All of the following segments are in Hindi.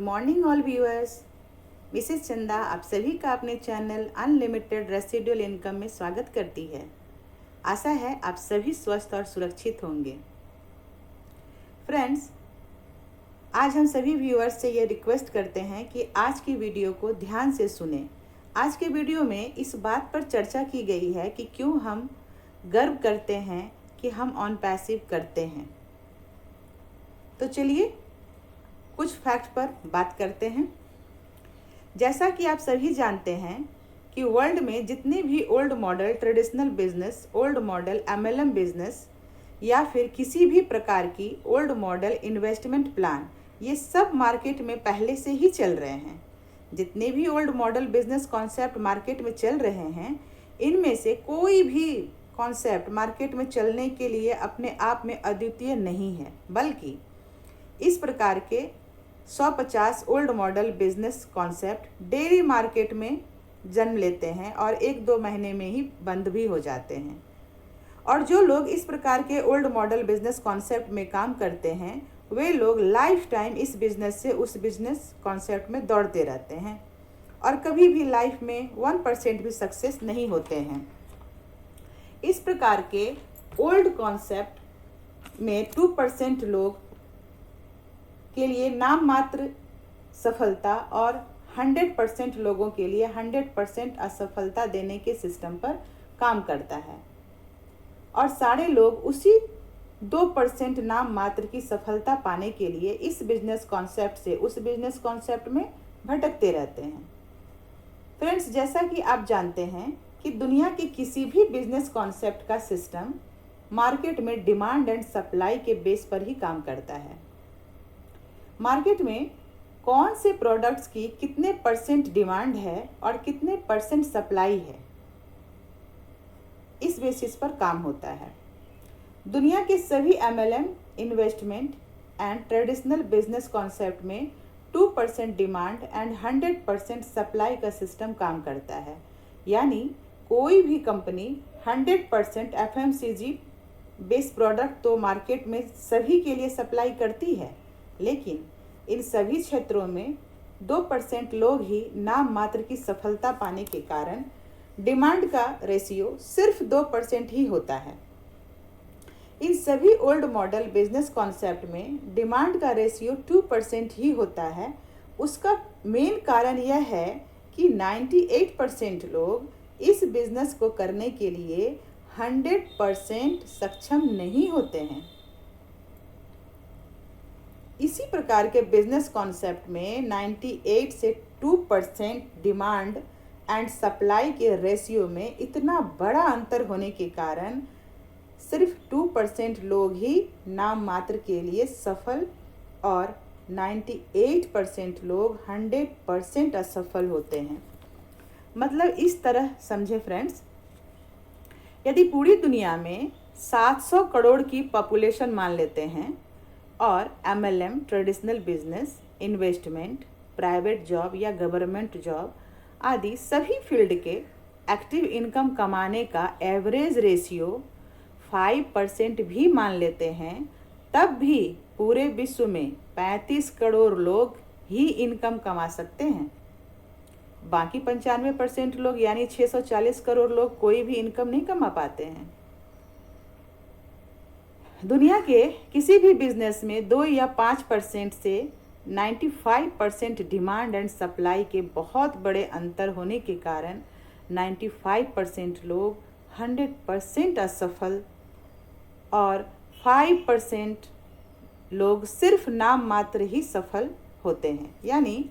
Morning all viewers. मिसेस चंदा आप सभी का अपने चैनल अनलिमिटेड रेसिडुअल इनकम में स्वागत करती है। आशा है आप सभी स्वस्थ और सुरक्षित होंगे। फ्रेंड्स, आज हम सभी व्यूअर्स से ये रिक्वेस्ट करते हैं कि आज की वीडियो को ध्यान से सुनें। आज के वीडियो में इस बात पर चर्चा की गई है कि क्यों हम गर्व करते हैं कि हम ऑन पैसिव करते हैं। तो चलिए कुछ फैक्ट पर बात करते हैं। जैसा कि आप सभी जानते हैं कि वर्ल्ड में जितने भी old model traditional business, old model MLM business या फिर किसी भी प्रकार की ओल्ड मॉडल इन्वेस्टमेंट प्लान, ये सब मार्केट में पहले से ही चल रहे हैं। जितने भी old model business concept market में चल रहे हैं, इनमें से कोई भी कॉन्सेप्ट मार्केट में चलने के लिए अपने आप में अद्वितीय नहीं है, बल्कि इस प्रकार के 150 old model business concept daily market में जन्म लेते हैं और 1-2 महीने में ही बंद भी हो जाते हैं। और जो लोग इस प्रकार के ओल्ड मॉडल बिजनेस कॉन्सेप्ट में काम करते हैं, वे लोग लाइफ टाइम इस बिजनेस से उस बिजनेस कॉन्सेप्ट में दौड़ते रहते हैं और कभी भी लाइफ में 1% भी सक्सेस नहीं होते हैं। इस प्रकार के ओल्ड कॉन्सेप्ट में 2% लोग के लिए नाम मात्र सफलता और 100% लोगों के लिए 100% असफलता देने के सिस्टम पर काम करता है और सारे लोग उसी 2% नाम मात्र की सफलता पाने के लिए इस बिजनेस कॉन्सेप्ट से उस बिजनेस कॉन्सेप्ट में भटकते रहते हैं। फ्रेंड्स, जैसा कि आप जानते हैं कि दुनिया के किसी भी बिजनेस कॉन्सेप्ट का सिस्टम मार्केट में डिमांड एंड सप्लाई के बेस पर ही काम करता है। मार्केट में कौन से प्रोडक्ट्स की कितने % डिमांड है और कितने % सप्लाई है, इस बेसिस पर काम होता है। दुनिया के सभी MLM, investment and traditional business concept में 2% डिमांड एंड 100% सप्लाई का सिस्टम काम करता है। यानी कोई भी कंपनी 100% एफएमसीजी बेस्ड प्रोडक्ट तो मार्केट में सभी के लिए सप्लाई करती है, लेकिन इन सभी क्षेत्रों में 2% लोग ही नाम मात्र की सफलता पाने के कारण डिमांड का रेशियो सिर्फ 2% ही होता है। इन सभी ओल्ड मॉडल बिजनेस कॉन्सेप्ट में डिमांड का रेशियो 2% ही होता है। उसका मेन कारण यह है कि 98% लोग इस बिजनेस को करने के लिए 100% सक्षम नहीं होते हैं। इसी प्रकार के बिजनेस कॉन्सेप्ट में 98 से 2% डिमांड एंड सप्लाई के रेशियो में इतना बड़ा अंतर होने के कारण सिर्फ 2% लोग ही नाम मात्र के लिए सफल और 98% लोग 100% असफल होते हैं। मतलब इस तरह समझे फ्रेंड्स, यदि पूरी दुनिया में 700 करोड़ की पॉपुलेशन मान लेते हैं और MLM, traditional business, investment, private job या गवर्नमेंट जॉब आदि सभी फील्ड के एक्टिव इनकम कमाने का एवरेज रेशियो 5% भी मान लेते हैं, तब भी पूरे विश्व में 35 करोड़ लोग ही इनकम कमा सकते हैं। बाकी 95% लोग यानी 640 करोड़ लोग कोई भी इनकम नहीं कमा पाते हैं। दुनिया के किसी भी बिजनेस में 2 या 5% से 95% डिमांड एंड सप्लाई के बहुत बड़े अंतर होने के कारण 95% लोग 100% असफल और 5% लोग सिर्फ नाम मात्र ही सफल होते हैं। यानी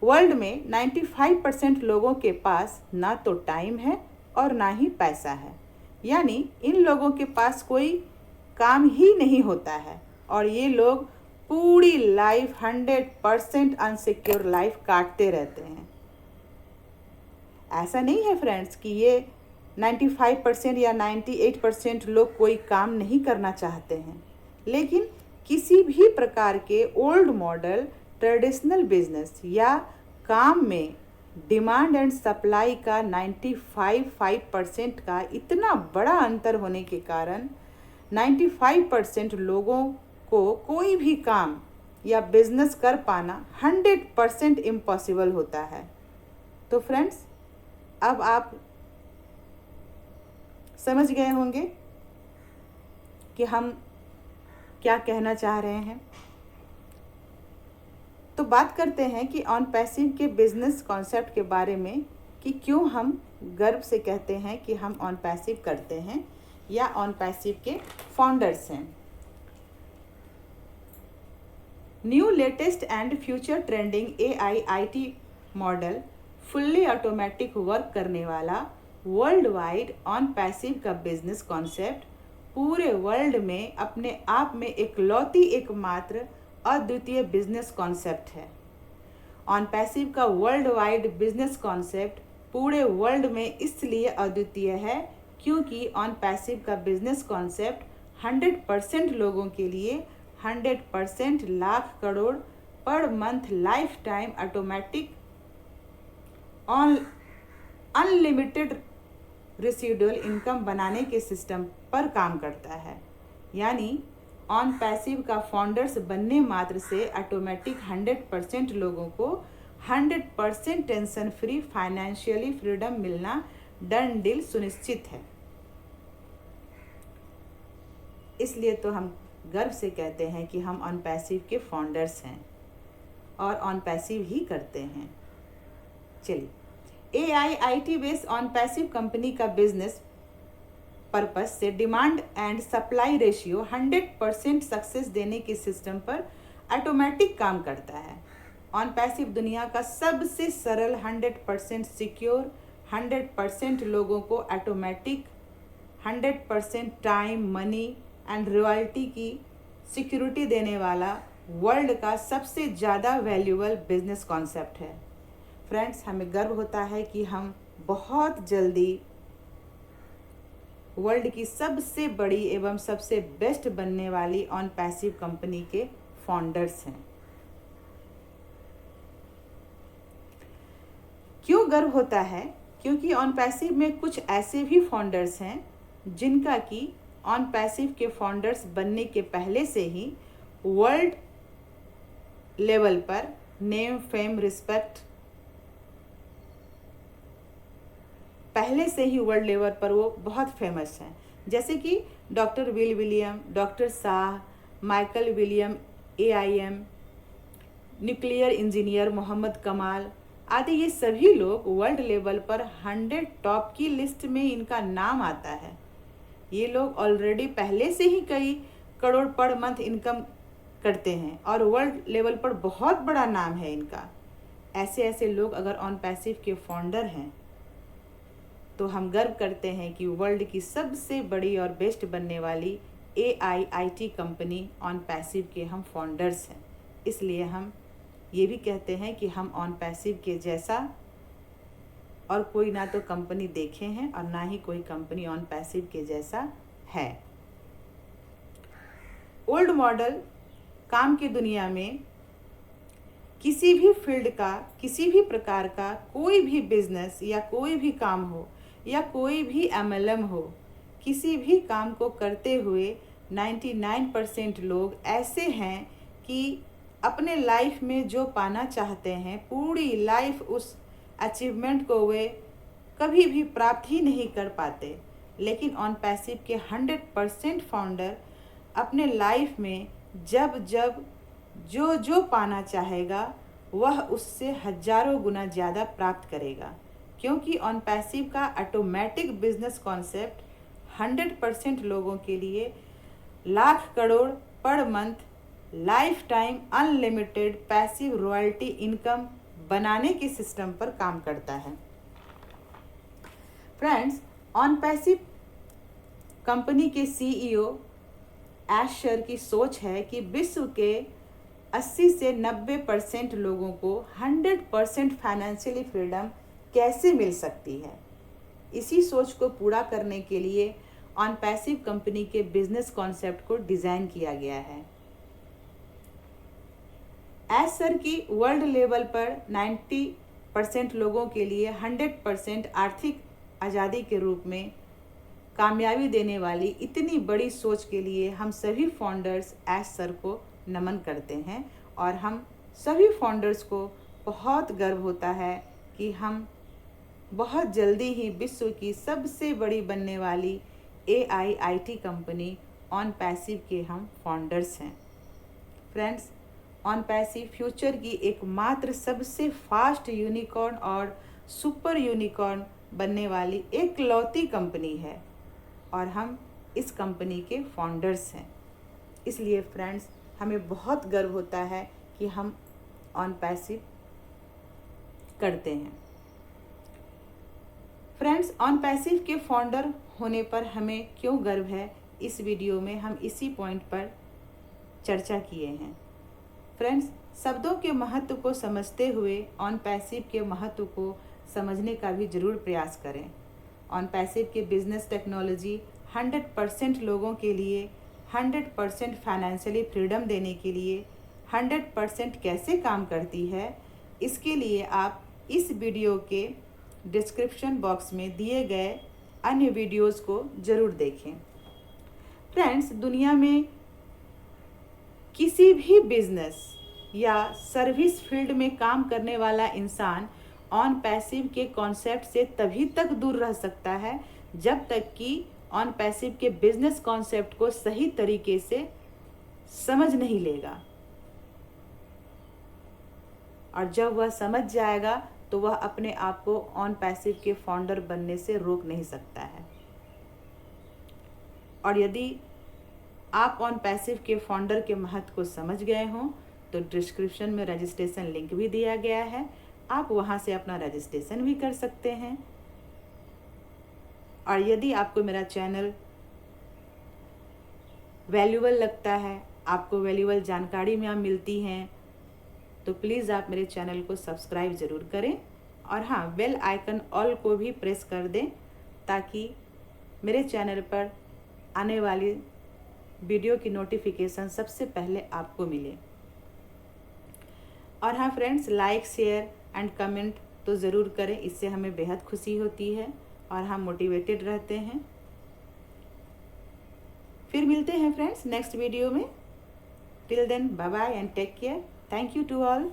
वर्ल्ड में 95% लोगों के पास ना तो टाइम है और ना ही पैसा है। यानी इन लोगों के पास कोई काम ही नहीं होता है और ये लोग पूरी लाइफ 100% अनसिक्योर लाइफ काटते रहते हैं। ऐसा नहीं है फ्रेंड्स कि ये 95% या 98% लोग कोई काम नहीं करना चाहते हैं, लेकिन किसी भी प्रकार के ओल्ड मॉडल ट्रेडिशनल बिजनेस या काम में डिमांड एंड सप्लाई का 95% का इतना बड़ा अंतर होने के कारण 95% लोगों को कोई भी काम या बिजनेस कर पाना 100% इम्पॉसिबल होता है। तो फ्रेंड्स, अब आप समझ गए होंगे कि हम क्या कहना चाह रहे हैं। तो बात करते हैं कि ऑन पैसिव के बिजनेस कॉन्सेप्ट के बारे में, कि क्यों हम गर्व से कहते हैं कि हम ऑन पैसिव करते हैं या ऑन पैसिव के फाउंडर्स हैं। New latest and future trending AI/IT model fully automatic work करने वाला वर्ल्ड वाइड ऑन पैसिव का बिजनेस कॉन्सेप्ट पूरे वर्ल्ड में अपने आप में इकलौती एकमात्र अद्वितीय बिजनेस कॉन्सेप्ट है। ऑन पैसिव का वर्ल्ड वाइड बिजनेस कॉन्सेप्ट पूरे वर्ल्ड में इसलिए अद्वितीय है क्योंकि ऑन पैसिव का बिजनेस कॉन्सेप्ट 100% लोगों के लिए 100% lakh crore per month life time automatic unlimited residual income बनाने के सिस्टम पर काम करता है। यानी ऑन पैसिव का फाउंडर्स बनने मात्र से ऑटोमेटिक 100% लोगों को 100% टेंशन फ्री फाइनेंशियली फ्रीडम मिलना डन डील सुनिश्चित है। इसलिए तो हम गर्व से कहते हैं कि हम ऑन पैसिव के फाउंडर्स हैं और ऑन पैसिव ही करते हैं। चलिए, AI/IT based on passive company का बिजनेस पर्पस से demand and supply ratio 100% success देने के सिस्टम पर ऑटोमेटिक काम करता है। ऑन पैसिव दुनिया का सबसे सरल 100% सिक्योर 100% लोगों को automatic 100% time money and royalty की सिक्योरिटी देने वाला वर्ल्ड का सबसे ज़्यादा वैल्यूएबल बिजनेस कॉन्सेप्ट है। फ्रेंड्स, हमें गर्व होता है कि हम बहुत जल्दी वर्ल्ड की सबसे बड़ी एवं सबसे बेस्ट बनने वाली ऑन पैसिव कंपनी के फाउंडर्स हैं। क्यों गर्व होता है? क्योंकि ऑन पैसिव में कुछ ऐसे भी फाउंडर्स हैं जिनका कि ऑन पैसिव के फाउंडर्स बनने के पहले से ही वर्ल्ड लेवल पर नेम फेम रिस्पेक्ट पहले से ही वर्ल्ड लेवल पर वो बहुत फेमस हैं। जैसे कि doctor will William, doctor Shah, Michael William AIM, nuclear engineer Mohammad Kamal आदि, ये सभी लोग वर्ल्ड लेवल पर 100 टॉप की लिस्ट में इनका नाम आता है। ये लोग ऑलरेडी पहले से ही कई करोड़ पर मंथ इनकम करते हैं और वर्ल्ड लेवल पर बहुत बड़ा नाम है इनका। ऐसे ऐसे लोग अगर ऑन पैसिव के फाउंडर हैं तो हम गर्व करते हैं कि वर्ल्ड की सबसे बड़ी और बेस्ट बनने वाली AI/IT कंपनी ऑन पैसिव के हम फाउंडर्स हैं। इसलिए हम ये भी कहते हैं कि हम ऑन पैसिव के जैसा और कोई ना तो कंपनी देखे हैं और ना ही कोई कंपनी ऑन पैसिव के जैसा है। ओल्ड मॉडल काम की दुनिया में किसी भी फील्ड का, किसी भी प्रकार का कोई भी बिजनेस या कोई भी काम हो या कोई भी MLM हो, किसी भी काम को करते हुए 99% लोग ऐसे हैं कि अपने लाइफ में जो पाना चाहते हैं पूरी लाइफ उस अचीवमेंट को वे कभी भी प्राप्त ही नहीं कर पाते। लेकिन ऑन पैसिव के 100% फाउंडर अपने लाइफ में जब जब जो पाना चाहेगा वह उससे हजारों गुना ज़्यादा प्राप्त करेगा, क्योंकि ऑन पैसिव का ऑटोमेटिक बिजनेस कॉन्सेप्ट 100% लोगों के लिए lakh crore per month life time unlimited passive royalty income बनाने के सिस्टम पर काम करता है। फ्रेंड्स, ऑन पैसिव कंपनी के CEO एशर की सोच है कि विश्व के 80 से 90% लोगों को 100% फाइनेंशियली फ्रीडम कैसे मिल सकती है। इसी सोच को पूरा करने के लिए ऑन पैसिव कंपनी के बिजनेस कॉन्सेप्ट को डिज़ाइन किया गया है। एशर की वर्ल्ड लेवल पर 90% लोगों के लिए 100% आर्थिक आज़ादी के रूप में कामयाबी देने वाली इतनी बड़ी सोच के लिए हम सभी फाउंडर्स एशर को नमन करते हैं और हम सभी फाउंडर्स को बहुत गर्व होता है कि हम बहुत जल्दी ही विश्व की सबसे बड़ी बनने वाली AIIT कंपनी ऑन पैसिव के हम फाउंडर्स हैं। फ्रेंड्स, ऑन पैसिव फ्यूचर की एकमात्र सबसे फास्ट यूनिकॉर्न और सुपर यूनिकॉर्न बनने वाली एकलौती कंपनी है और हम इस कंपनी के फाउंडर्स हैं। इसलिए फ्रेंड्स, हमें बहुत गर्व होता है कि हम ऑन पैसिव करते हैं। फ्रेंड्स, ऑन पैसिव के फाउंडर होने पर हमें क्यों गर्व है, इस वीडियो में हम इसी पॉइंट पर चर्चा किए हैं। फ्रेंड्स, शब्दों के महत्व को समझते हुए ऑन पैसिव के महत्व को समझने का भी जरूर प्रयास करें। ऑन पैसिव के बिजनेस टेक्नोलॉजी 100% लोगों के लिए 100% फाइनेंशियली फ्रीडम देने के लिए 100% कैसे काम करती है, इसके लिए आप इस वीडियो के डिस्क्रिप्शन बॉक्स में दिए गए अन्य वीडियोस को ज़रूर देखें। फ्रेंड्स, दुनिया में किसी भी बिजनेस या सर्विस फील्ड में काम करने वाला इंसान ऑन पैसिव के कॉन्सेप्ट से तभी तक दूर रह सकता है जब तक कि ऑन पैसिव के बिजनेस कॉन्सेप्ट को सही तरीके से समझ नहीं लेगा। और जब वह समझ जाएगा तो वह अपने आप को ऑन पैसिव के फाउंडर बनने से रोक नहीं सकता है। और यदि आप ऑन पैसिव के फाउंडर के महत्व को समझ गए हों तो डिस्क्रिप्शन में रजिस्ट्रेशन लिंक भी दिया गया है, आप वहां से अपना रजिस्ट्रेशन भी कर सकते हैं। और यदि आपको मेरा चैनल वैल्यूबल लगता है, आपको वैल्यूबल जानकारी में मिलती हैं, तो प्लीज़ आप मेरे चैनल को सब्सक्राइब ज़रूर करें और हाँ, बेल आइकन ऑल को भी प्रेस कर दें ताकि मेरे चैनल पर आने वाली वीडियो की नोटिफिकेशन सबसे पहले आपको मिले। और हाँ friends, like share and comment तो ज़रूर करें, इससे हमें बेहद खुशी होती है और हम मोटिवेटेड रहते हैं। फिर मिलते हैं फ्रेंड्स नेक्स्ट वीडियो में। Till then, bye bye and take care. Thank you to all.